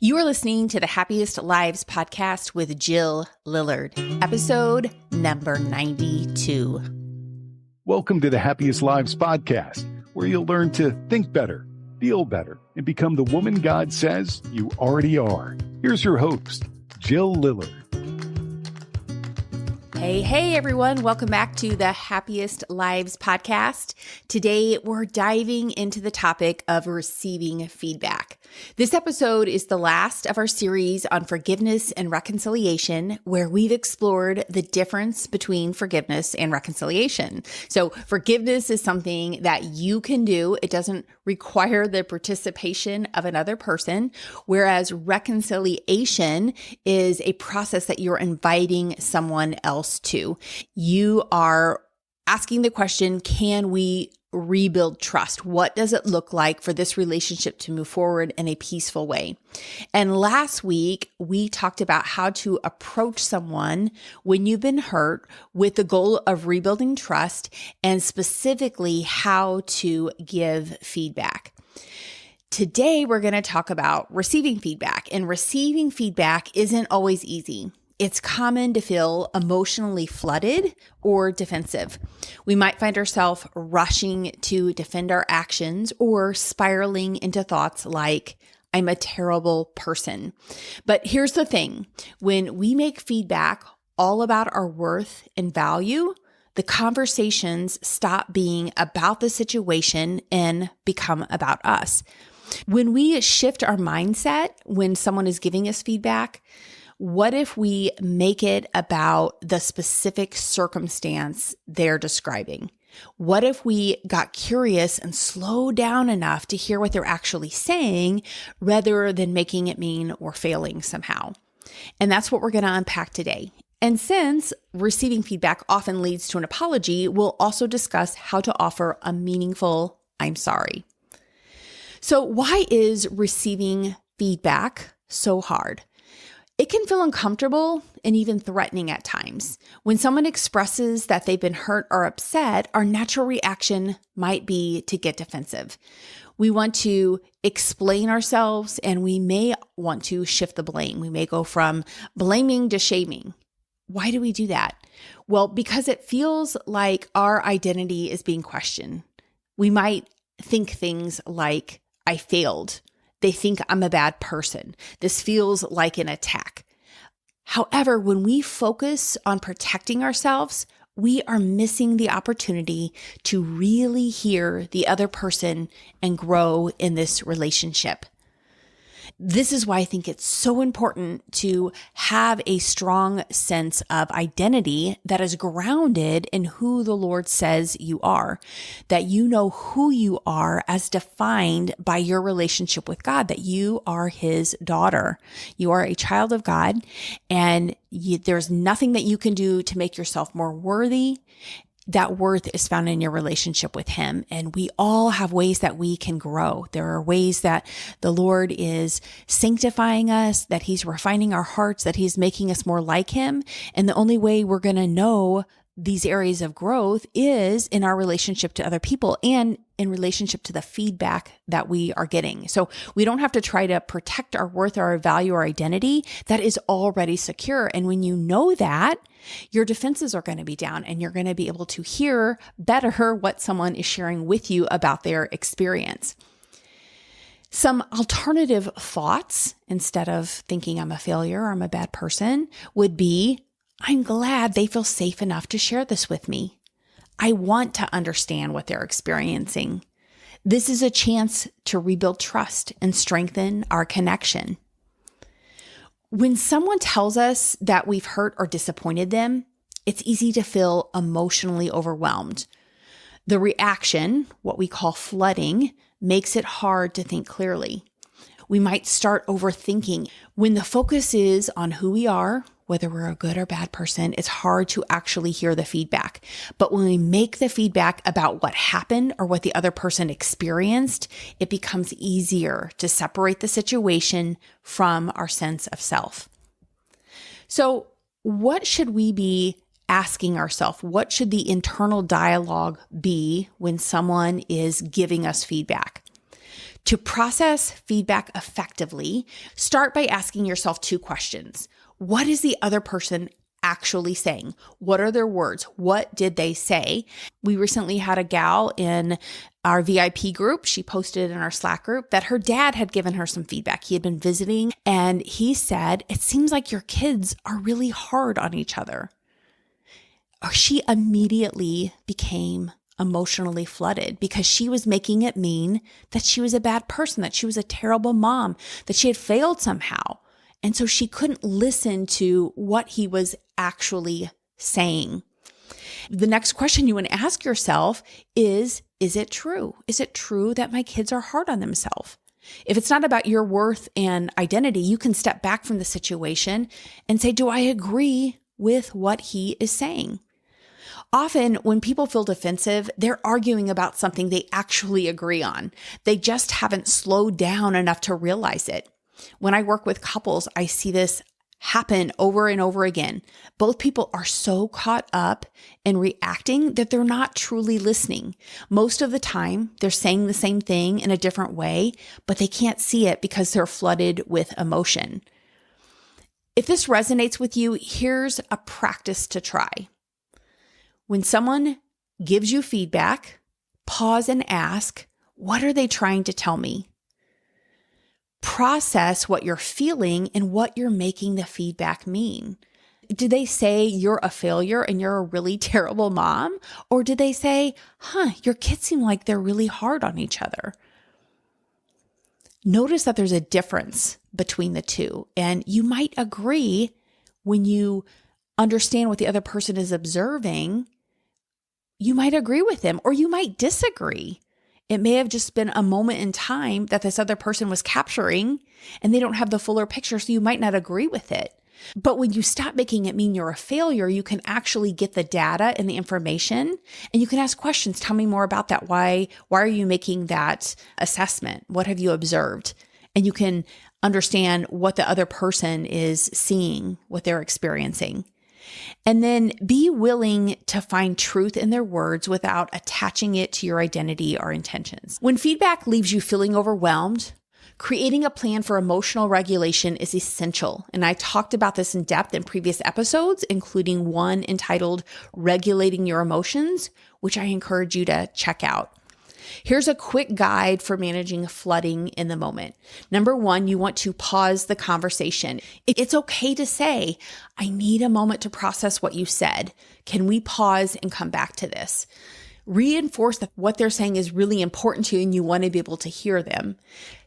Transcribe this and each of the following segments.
You are listening to the Happiest Lives podcast with Jill Lillard, episode number 92. Welcome to the Happiest Lives podcast, where you'll learn to think better, feel better, and become the woman God says you already are. Here's your host, Jill Lillard. Hey, everyone. Welcome back to the Happiest Lives podcast. Today, we're diving into the topic of receiving feedback. This episode is the last of our series on forgiveness and reconciliation, where we've explored the difference between forgiveness and reconciliation. So forgiveness is something that you can do. It doesn't require the participation of another person, whereas reconciliation is a process that you're inviting someone else to. You are asking the question, can we rebuild trust? What does it look like for this relationship to move forward in a peaceful way? And last week, we talked about how to approach someone when you've been hurt with the goal of rebuilding trust, and specifically how to give feedback. Today, we're going to talk about receiving feedback, and receiving feedback isn't always easy. It's common to feel emotionally flooded or defensive. We might find ourselves rushing to defend our actions or spiraling into thoughts like, I'm a terrible person. But here's the thing. When we make feedback all about our worth and value, the conversations stop being about the situation and become about us. When we shift our mindset when someone is giving us feedback, what if we make it about the specific circumstance they're describing? What if we got curious and slowed down enough to hear what they're actually saying rather than making it mean we're failing somehow? And that's what we're going to unpack today. And since receiving feedback often leads to an apology, we'll also discuss how to offer a meaningful I'm sorry. So why is receiving feedback so hard? It can feel uncomfortable and even threatening at times. When someone expresses that they've been hurt or upset, our natural reaction might be to get defensive. We want to explain ourselves, and we may want to shift the blame. We may go from blaming to shaming. Why do we do that? Well, because it feels like our identity is being questioned. We might think things like, I failed. They think I'm a bad person. This feels like an attack. However, when we focus on protecting ourselves, we are missing the opportunity to really hear the other person and grow in this relationship. This is why I think it's so important to have a strong sense of identity that is grounded in who the Lord says you are, that you know who you are as defined by your relationship with God, that you are His daughter. You are a child of God, and there's nothing that you can do to make yourself more worthy. That worth is found in your relationship with Him. And we all have ways that we can grow. There are ways that the Lord is sanctifying us, that He's refining our hearts, that He's making us more like Him. And the only way we're going to know these areas of growth is in our relationship to other people and in relationship to the feedback that we are getting. So we don't have to try to protect our worth or our value or identity that is already secure. And when you know that, your defenses are going to be down and you're going to be able to hear better what someone is sharing with you about their experience. Some alternative thoughts, instead of thinking I'm a failure or I'm a bad person, would be, I'm glad they feel safe enough to share this with me. I want to understand what they're experiencing. This is a chance to rebuild trust and strengthen our connection. When someone tells us that we've hurt or disappointed them, it's easy to feel emotionally overwhelmed. The reaction, what we call flooding, makes it hard to think clearly. We might start overthinking. When the focus is on who we are, whether we're a good or bad person, it's hard to actually hear the feedback. But when we make the feedback about what happened or what the other person experienced, it becomes easier to separate the situation from our sense of self. So what should we be asking ourselves? What should the internal dialogue be when someone is giving us feedback? To process feedback effectively, start by asking yourself 2 questions. What is the other person actually saying? What are their words? What did they say? We recently had a gal in our VIP group. She posted in our Slack group that her dad had given her some feedback. He had been visiting and he said, "It seems like your kids are really hard on each other." She immediately became emotionally flooded because she was making it mean that she was a bad person, that she was a terrible mom, that she had failed somehow. And so she couldn't listen to what he was actually saying. The next question you want to ask yourself is it true? Is it true that my kids are hard on themselves? If it's not about your worth and identity, you can step back from the situation and say, do I agree with what he is saying? Often when people feel defensive, they're arguing about something they actually agree on. They just haven't slowed down enough to realize it. When I work with couples, I see this happen over and over again. Both people are so caught up in reacting that they're not truly listening. Most of the time, they're saying the same thing in a different way, but they can't see it because they're flooded with emotion. If this resonates with you, here's a practice to try. When someone gives you feedback, pause and ask, what are they trying to tell me? Process what you're feeling and what you're making the feedback mean. Did they say you're a failure and you're a really terrible mom? Or did they say, your kids seem like they're really hard on each other? Notice that there's a difference between the two. And you might agree when you understand what the other person is observing. You might agree with them or you might disagree. It may have just been a moment in time that this other person was capturing and they don't have the fuller picture, so you might not agree with it. But when you stop making it mean you're a failure, you can actually get the data and the information and you can ask questions. Tell me more about that. Why are you making that assessment? What have you observed? And you can understand what the other person is seeing, what they're experiencing. And then be willing to find truth in their words without attaching it to your identity or intentions. When feedback leaves you feeling overwhelmed, creating a plan for emotional regulation is essential. And I talked about this in depth in previous episodes, including one entitled Regulating Your Emotions, which I encourage you to check out. Here's a quick guide for managing flooding in the moment. Number 1, you want to pause the conversation. It's okay to say, I need a moment to process what you said. Can we pause and come back to this? Reinforce that what they're saying is really important to you and you want to be able to hear them.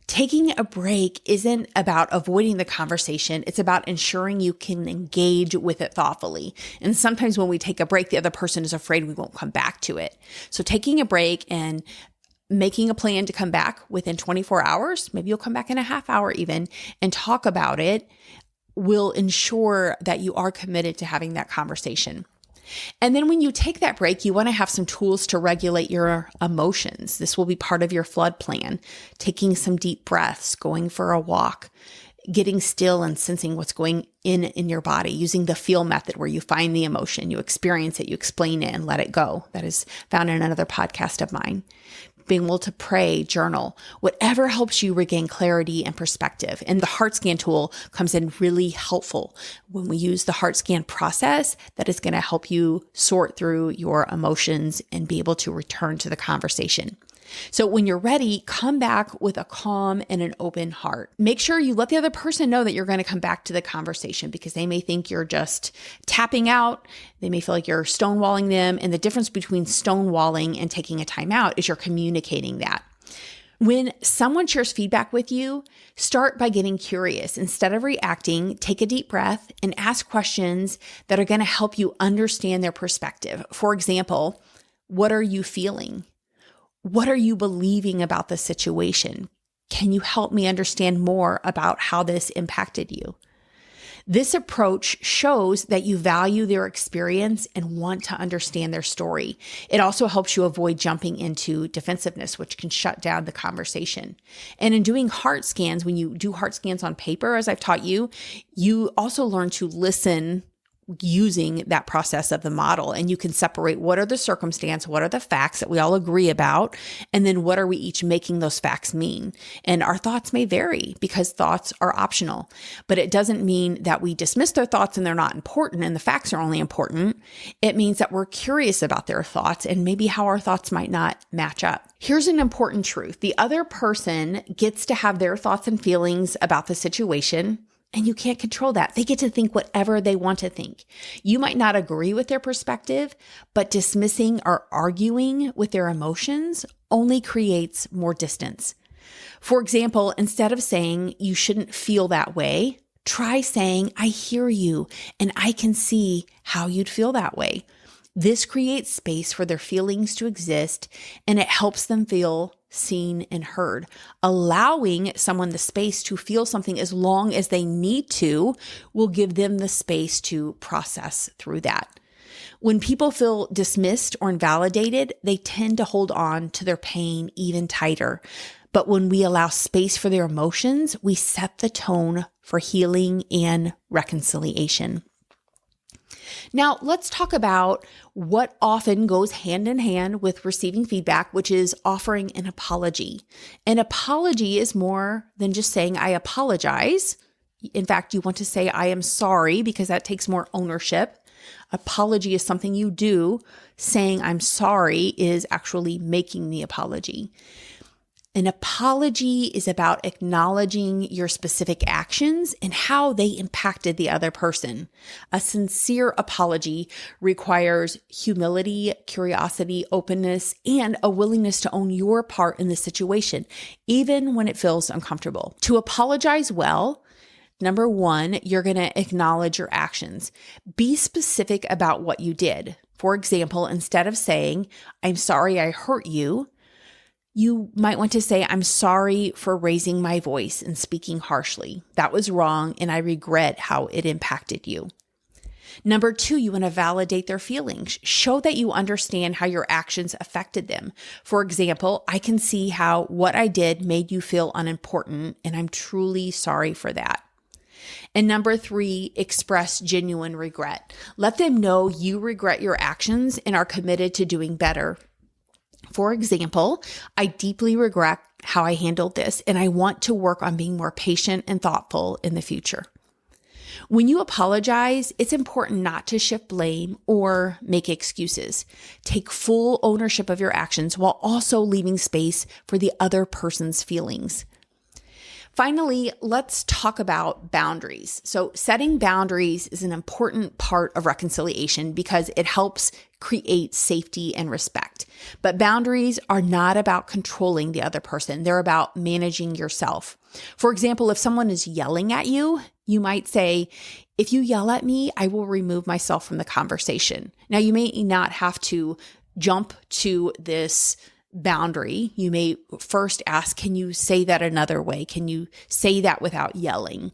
Taking a break isn't about avoiding the conversation. It's about ensuring you can engage with it thoughtfully. And sometimes when we take a break, the other person is afraid we won't come back to it. So taking a break and making a plan to come back within 24 hours, maybe you'll come back in a half hour even, and talk about it will ensure that you are committed to having that conversation. And then when you take that break, you want to have some tools to regulate your emotions. This will be part of your flood plan. Taking some deep breaths, going for a walk, getting still and sensing what's going in your body, using the feel method where you find the emotion, you experience it, you explain it, and let it go. That is found in another podcast of mine. Being able to pray, journal, whatever helps you regain clarity and perspective. And the heart scan tool comes in really helpful when we use the heart scan process that is going to help you sort through your emotions and be able to return to the conversation. So when you're ready, come back with a calm and an open heart. Make sure you let the other person know that you're going to come back to the conversation because they may think you're just tapping out. They may feel like you're stonewalling them. And the difference between stonewalling and taking a time out is you're communicating that. When someone shares feedback with you, start by getting curious. Instead of reacting, take a deep breath and ask questions that are going to help you understand their perspective. For example, what are you feeling? What are you believing about the situation? Can you help me understand more about how this impacted you? This approach shows that you value their experience and want to understand their story. It also helps you avoid jumping into defensiveness, which can shut down the conversation. And in doing heart scans, when you do heart scans on paper, as I've taught you, you also learn to listen using that process of the model. And you can separate what are the circumstance, what are the facts that we all agree about, and then what are we each making those facts mean. And our thoughts may vary because thoughts are optional, but it doesn't mean that we dismiss their thoughts and they're not important and the facts are only important. It means that we're curious about their thoughts and maybe how our thoughts might not match up. Here's an important truth. The other person gets to have their thoughts and feelings about the situation, and you can't control that. They get to think whatever they want to think. You might not agree with their perspective, but dismissing or arguing with their emotions only creates more distance. For example, instead of saying you shouldn't feel that way, try saying, I hear you and I can see how you'd feel that way. This creates space for their feelings to exist, and it helps them feel seen and heard. Allowing someone the space to feel something as long as they need to will give them the space to process through that. When people feel dismissed or invalidated, they tend to hold on to their pain even tighter. But when we allow space for their emotions, we set the tone for healing and reconciliation. Now, let's talk about what often goes hand in hand with receiving feedback, which is offering an apology. An apology is more than just saying, I apologize. In fact, you want to say, I am sorry, because that takes more ownership. Apology is something you do. Saying I'm sorry is actually making the apology. An apology is about acknowledging your specific actions and how they impacted the other person. A sincere apology requires humility, curiosity, openness, and a willingness to own your part in the situation, even when it feels uncomfortable. To apologize well, number one, you're going to acknowledge your actions. Be specific about what you did. For example, instead of saying, I'm sorry I hurt you, you might want to say, I'm sorry for raising my voice and speaking harshly. That was wrong, and I regret how it impacted you. Number two, you want to validate their feelings. Show that you understand how your actions affected them. For example, I can see how what I did made you feel unimportant, and I'm truly sorry for that. And number three, express genuine regret. Let them know you regret your actions and are committed to doing better. For example, I deeply regret how I handled this, and I want to work on being more patient and thoughtful in the future. When you apologize, it's important not to shift blame or make excuses. Take full ownership of your actions while also leaving space for the other person's feelings. Finally, let's talk about boundaries. So setting boundaries is an important part of reconciliation because it helps create safety and respect. But boundaries are not about controlling the other person. They're about managing yourself. For example, if someone is yelling at you, you might say, if you yell at me, I will remove myself from the conversation. Now, you may not have to jump to this boundary. You may first ask, can you say that another way? Can you say that without yelling?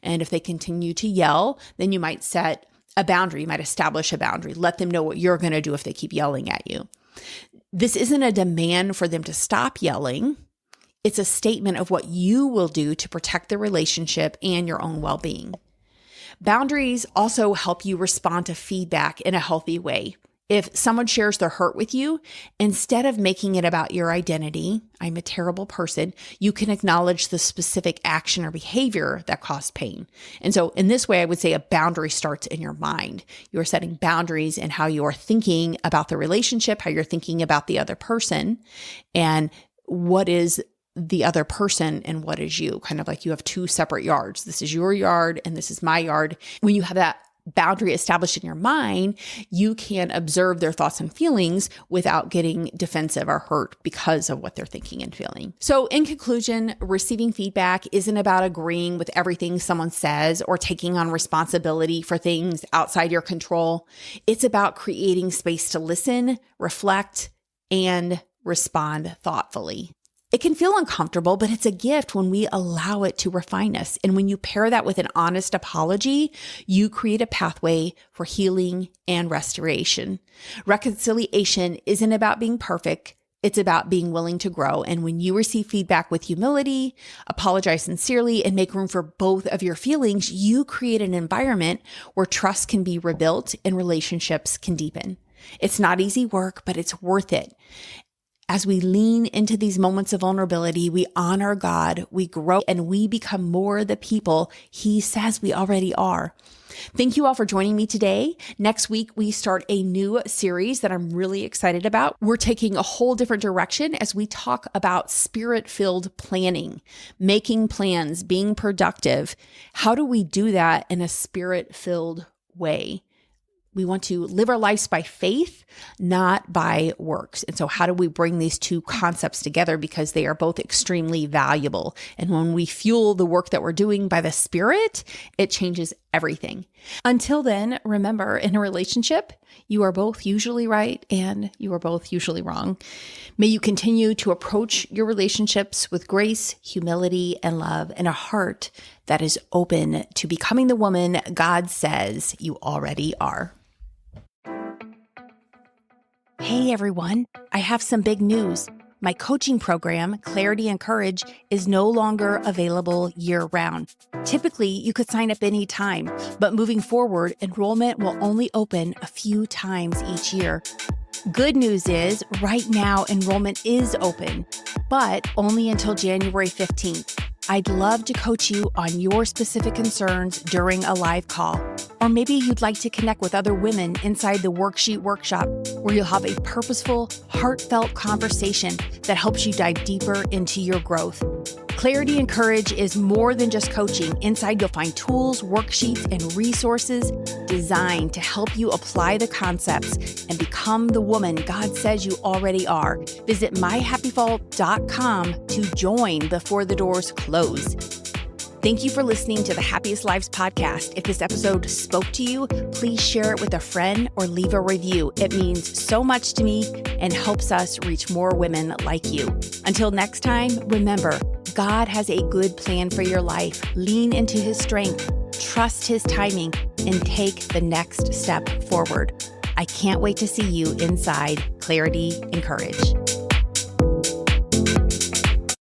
And if they continue to yell, then you might set a boundary. You might establish a boundary. Let them know what you're going to do if they keep yelling at you. This isn't a demand for them to stop yelling. It's a statement of what you will do to protect the relationship and your own well-being. Boundaries also help you respond to feedback in a healthy way. If someone shares their hurt with you, instead of making it about your identity, I'm a terrible person, you can acknowledge the specific action or behavior that caused pain. And so in this way, I would say a boundary starts in your mind. You're setting boundaries in how you are thinking about the relationship, how you're thinking about the other person, and what is the other person and what is you. Kind of like you have two separate yards. This is your yard and this is my yard. When you have that boundary established in your mind, you can observe their thoughts and feelings without getting defensive or hurt because of what they're thinking and feeling. So in conclusion, receiving feedback isn't about agreeing with everything someone says or taking on responsibility for things outside your control. It's about creating space to listen, reflect, and respond thoughtfully. It can feel uncomfortable, but it's a gift when we allow it to refine us. And when you pair that with an honest apology, you create a pathway for healing and restoration. Reconciliation isn't about being perfect. It's about being willing to grow. And when you receive feedback with humility, apologize sincerely, and make room for both of your feelings, you create an environment where trust can be rebuilt and relationships can deepen. It's not easy work, but it's worth it. As we lean into these moments of vulnerability, we honor God, we grow, and we become more the people He says we already are. Thank you all for joining me today. Next week, we start a new series that I'm really excited about. We're taking a whole different direction as we talk about spirit-filled planning, making plans, being productive. How do we do that in a spirit-filled way? We want to live our lives by faith, not by works. And so how do we bring these two concepts together? Because they are both extremely valuable. And when we fuel the work that we're doing by the Spirit, it changes everything. Until then, remember, in a relationship, you are both usually right and you are both usually wrong. May you continue to approach your relationships with grace, humility, and love, and a heart that is open to becoming the woman God says you already are. Hey everyone, I have some big news. My coaching program, Clarity and Courage, is no longer available year-round. Typically, you could sign up anytime, but moving forward, enrollment will only open a few times each year. Good news is, right now, enrollment is open, but only until January 15th. I'd love to coach you on your specific concerns during a live call. Or maybe you'd like to connect with other women inside the Worksheet Workshop, where you'll have a purposeful, heartfelt conversation that helps you dive deeper into your growth. Clarity and Courage is more than just coaching. Inside, you'll find tools, worksheets, and resources designed to help you apply the concepts and become the woman God says you already are. Visit myhappyvault.com to join before the doors close. Thank you for listening to the Happiest Lives podcast. If this episode spoke to you, please share it with a friend or leave a review. It means so much to me and helps us reach more women like you. Until next time, remember, God has a good plan for your life. Lean into His strength, trust His timing, and take the next step forward. I can't wait to see you inside Clarity and Courage.